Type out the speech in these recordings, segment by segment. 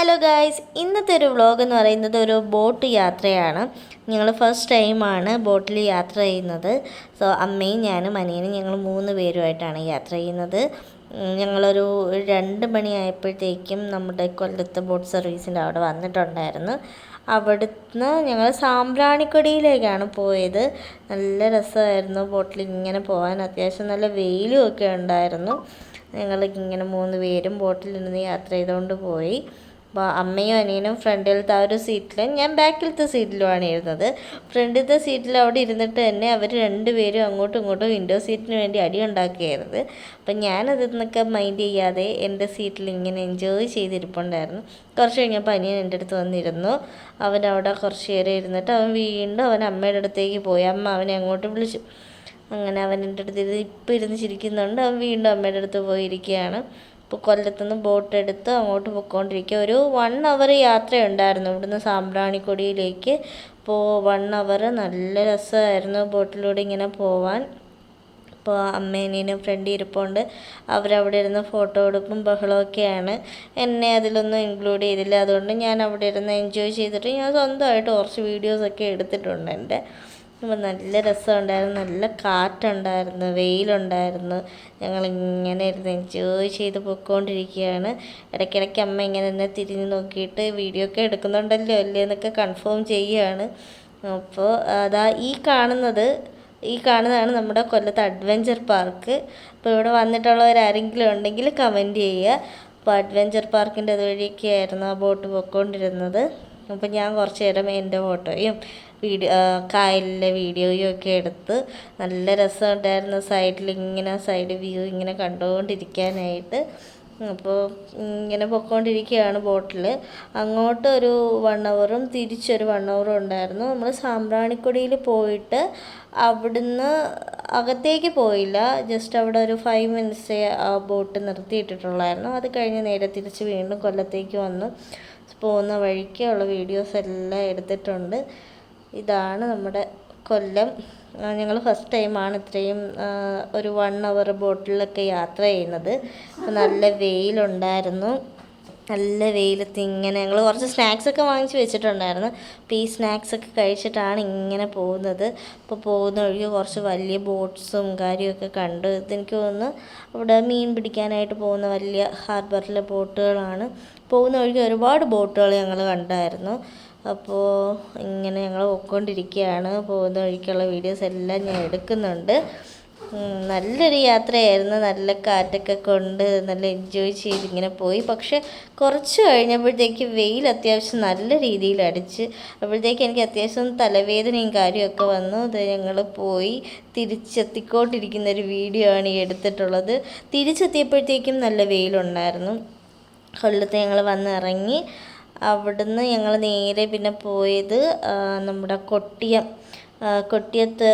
Hello guys, ഇന്നത്തെ ഒരു vlog എന്ന് പറയുന്നത് ഒരു ബോട്ട് യാത്രയാണ്. ഞങ്ങൾ ഫസ്റ്റ് ടൈമാണ് ബോട്ടിൽ യാത്ര ചെയ്യുന്നത്. സോ അമ്മയും ഞാനും അനിയനും ഞങ്ങൾ 3 പേരുമായിട്ടാണ് യാത്ര ചെയ്യുന്നത്. ഞങ്ങളൊരു 2 മണിയായപ്പോഴത്തേക്കും നമ്മുടെ കൊല്ലത്ത് ബോട്ട് സർവീസിൻ്റെ അവിടെ വന്നിട്ടുണ്ടായിരുന്നു. അവിടുന്ന് ഞങ്ങൾ സാമ്പ്രാണിക്കൊടിയിലേക്കാണ് പോയത്. നല്ല രസമായിരുന്നു ബോട്ടിൽ ഇങ്ങനെ പോകാൻ. അത്യാവശ്യം നല്ല വെയിലും ഒക്കെ ഉണ്ടായിരുന്നു. ഞങ്ങൾ ഇങ്ങനെ 3 പേരും ബോട്ടിലിരുന്ന് യാത്ര ചെയ്തുകൊണ്ട് പോയി. അപ്പോൾ അമ്മയും അനിയനും ഫ്രണ്ടിലത്തെ ആ ഒരു സീറ്റിലും ഞാൻ ബാക്കിലത്തെ സീറ്റിലുമാണ് ഇരുന്നത്. ഫ്രണ്ടിലത്തെ സീറ്റിൽ അവിടെ ഇരുന്നിട്ട് തന്നെ അവർ 2 പേരും അങ്ങോട്ടും ഇങ്ങോട്ടും വിൻഡോ സീറ്റിന് വേണ്ടി അടി ഉണ്ടാക്കിയായിരുന്നു. അപ്പം ഞാനതിന്നൊക്കെ മൈൻഡ് ചെയ്യാതെ എൻ്റെ സീറ്റിൽ ഇങ്ങനെ എൻജോയ് ചെയ്തിരിപ്പുണ്ടായിരുന്നു. കുറച്ച് കഴിഞ്ഞപ്പോൾ അനിയൻ എൻ്റെ അടുത്ത് വന്നിരുന്നു. അവനവിടെ കുറച്ച് നേരം ഇരുന്നിട്ട് അവൻ വീണ്ടും അവൻ അമ്മയുടെ അടുത്തേക്ക് പോയി. അമ്മ അവനെ അങ്ങോട്ട് വിളിച്ചു. അങ്ങനെ അവൻ എൻ്റെ അടുത്ത് ഇപ്പോൾ ഇരുന്ന് ചിരിക്കുന്നുണ്ട്. അവൻ വീണ്ടും അമ്മയുടെ അടുത്ത് പോയിരിക്കുകയാണ്. ഇപ്പോൾ കൊല്ലത്തുനിന്ന് ബോട്ട് എടുത്ത് അങ്ങോട്ട് പോയിക്കൊണ്ടിരിക്കുക. ഒരു 1 അവർ യാത്രയുണ്ടായിരുന്നു ഇവിടുന്ന് സാമ്പ്രാണിക്കൊടിയിലേക്ക്. അപ്പോൾ 1 അവർ നല്ല രസമായിരുന്നു ബോട്ടിലൂടെ ഇങ്ങനെ പോവാൻ. അപ്പോൾ അമ്മേനേനും ഫ്രണ്ട് ഇരിപ്പുണ്ട്. അവരവിടെ ഇരുന്ന് ഫോട്ടോ എടുപ്പും ബഹളമൊക്കെയാണ്. എന്നെ അതിലൊന്നും ഇൻക്ലൂഡ് ചെയ്തില്ല. അതുകൊണ്ട് ഞാൻ അവിടെ ഇരുന്ന് എൻജോയ് ചെയ്തിട്ട് ഞാൻ സ്വന്തമായിട്ട് കുറച്ച് വീഡിയോസൊക്കെ എടുത്തിട്ടുണ്ട് എൻ്റെ. അപ്പോൾ നല്ല രസമുണ്ടായിരുന്നു, നല്ല കാറ്റുണ്ടായിരുന്നു, വെയിലുണ്ടായിരുന്നു. ഞങ്ങളിങ്ങനെ ഇരുന്ന് എൻജോയ് ചെയ്ത് പോയിക്കൊണ്ടിരിക്കുകയാണ്. ഇടയ്ക്കിടയ്ക്ക് അമ്മ ഇങ്ങനെ എന്നെ തിരിഞ്ഞ് നോക്കിയിട്ട് വീഡിയോ ഒക്കെ എടുക്കുന്നുണ്ടല്ലോ അല്ലേ എന്നൊക്കെ കൺഫേം ചെയ്യുകയാണ്. അപ്പോൾ അതാ ഈ കാണുന്നതാണ് നമ്മുടെ കൊല്ലത്ത് അഡ്വഞ്ചർ പാർക്ക്. അപ്പോൾ ഇവിടെ വന്നിട്ടുള്ളവരാരെങ്കിലും ഉണ്ടെങ്കിൽ കമൻറ്റ് ചെയ്യുക. അപ്പോൾ അഡ്വഞ്ചർ പാർക്കിൻ്റെ അതുവഴിയൊക്കെയായിരുന്നു ആ ബോട്ട് പോയിക്കൊണ്ടിരുന്നത്. അപ്പോൾ ഞാൻ കുറച്ച് നേരം എൻ്റെ ഫോട്ടോയും കായലിലെ വീഡിയോയും ഒക്കെ എടുത്ത് നല്ല രസമുണ്ടായിരുന്നു. സൈഡ് വ്യൂ ഇങ്ങനെ കണ്ടുകൊണ്ടിരിക്കാനായിട്ട്. അപ്പോൾ ഇങ്ങനെ പൊയ്ക്കൊണ്ടിരിക്കുകയാണ് ബോട്ടിൽ. അങ്ങോട്ട് ഒരു 1 അവറും തിരിച്ചൊരു 1 അവറും ഉണ്ടായിരുന്നു. നമ്മൾ സാമ്പ്രാണിക്കൊടിയിൽ പോയിട്ട് അവിടുന്ന് അകത്തേക്ക് പോയില്ല. ജസ്റ്റ് അവിടെ ഒരു 5 മിനിറ്റ്സേ ആ ബോട്ട് നിർത്തിയിട്ടിട്ടുള്ളായിരുന്നു. അത് കഴിഞ്ഞ് നേരെ തിരിച്ച് വീണ്ടും കൊല്ലത്തേക്ക് വന്നു. പോകുന്ന വഴിക്കുള്ള വീഡിയോസ് എല്ലാം എടുത്തിട്ടുണ്ട്. ഇതാണ് നമ്മുടെ കൊല്ലം. ഞങ്ങൾ ഫസ്റ്റ് ടൈമാണ് ഇത്രയും ഒരു 1 അവർ ബോട്ടിലൊക്കെ യാത്ര ചെയ്യുന്നത്. നല്ല വെയിലുണ്ടായിരുന്നു. നല്ല വെയിലത്ത് ഇങ്ങനെ ഞങ്ങൾ കുറച്ച് സ്നാക്സൊക്കെ വാങ്ങിച്ച് വെച്ചിട്ടുണ്ടായിരുന്നു. അപ്പോൾ ഈ സ്നാക്സൊക്കെ കഴിച്ചിട്ടാണ് ഇങ്ങനെ പോകുന്നത്. അപ്പോൾ പോകുന്ന വഴിക്ക് കുറച്ച് വലിയ ബോട്ട്സും കാര്യമൊക്കെ കണ്ടു. ഇതെനിക്ക് തോന്നുന്നു അവിടെ മീൻ പിടിക്കാനായിട്ട് പോകുന്ന വലിയ ഹാർബറിലെ ബോട്ടുകളാണ്. പോകുന്ന വഴിക്ക് ഒരുപാട് ബോട്ടുകൾ ഞങ്ങൾ കണ്ടായിരുന്നു. അപ്പോൾ ഇങ്ങനെ ഞങ്ങൾ പോയിക്കൊണ്ടിരിക്കുകയാണ്. പോകുന്ന വഴിക്കുള്ള വീഡിയോസ് എല്ലാം ഞാൻ എടുക്കുന്നുണ്ട്. നല്ലൊരു യാത്രയായിരുന്നു. നല്ല കാറ്റൊക്കെ കൊണ്ട് നല്ല എൻജോയ് ചെയ്തിങ്ങനെ പോയി. പക്ഷെ കുറച്ച് കഴിഞ്ഞപ്പോഴത്തേക്ക് വെയിൽ അത്യാവശ്യം നല്ല രീതിയിൽ അടിച്ച്. അപ്പോഴത്തേക്ക് എനിക്ക് അത്യാവശ്യം തലവേദനയും കാര്യമൊക്കെ വന്നു. അത് ഞങ്ങൾ പോയി തിരിച്ചെത്തിക്കൊണ്ടിരിക്കുന്നൊരു വീഡിയോ ആണ് ഈ എടുത്തിട്ടുള്ളത്. തിരിച്ചെത്തിയപ്പോഴത്തേക്കും നല്ല വെയിലുണ്ടായിരുന്നു. കൊല്ലത്ത് ഞങ്ങൾ വന്നിറങ്ങി. അവിടുന്ന് ഞങ്ങൾ നേരെ പിന്നെ പോയത് നമ്മുടെ കൊട്ടിയത്ത്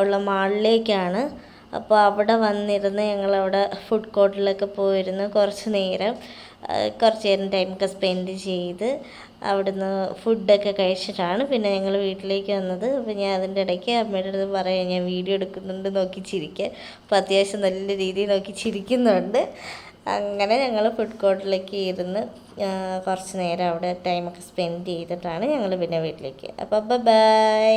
ഉള്ള മാളിലേക്കാണ്. അപ്പോൾ അവിടെ വന്നിരുന്ന് ഞങ്ങളവിടെ ഫുഡ് കോർട്ടിലൊക്കെ പോയിരുന്നു. കുറച്ച് നേരം ടൈമൊക്കെ സ്പെൻഡ് ചെയ്ത് അവിടുന്ന് ഫുഡൊക്കെ കഴിച്ചിട്ടാണ് പിന്നെ ഞങ്ങൾ വീട്ടിലേക്ക് വന്നത്. അപ്പോൾ ഞാൻ അതിൻ്റെ ഇടയ്ക്ക് അമ്മയുടെ അടുത്ത് പറയാം ഞാൻ വീഡിയോ എടുക്കുന്നുണ്ട് നോക്കി ചിരിക്കാൻ. അപ്പോൾ അത്യാവശ്യം നല്ല രീതിയിൽ നോക്കി ചിരിക്കുന്നുണ്ട്. അങ്ങനെ ഞങ്ങൾ ഫുഡ് കോർട്ടിലേക്ക് ഇരുന്ന് കുറച്ച് നേരം അവിടെ ടൈമൊക്കെ സ്പെൻഡ് ചെയ്തിട്ടാണ് ഞങ്ങൾ പിന്നെ വീട്ടിലേക്ക്. അപ്പോൾ ബൈ.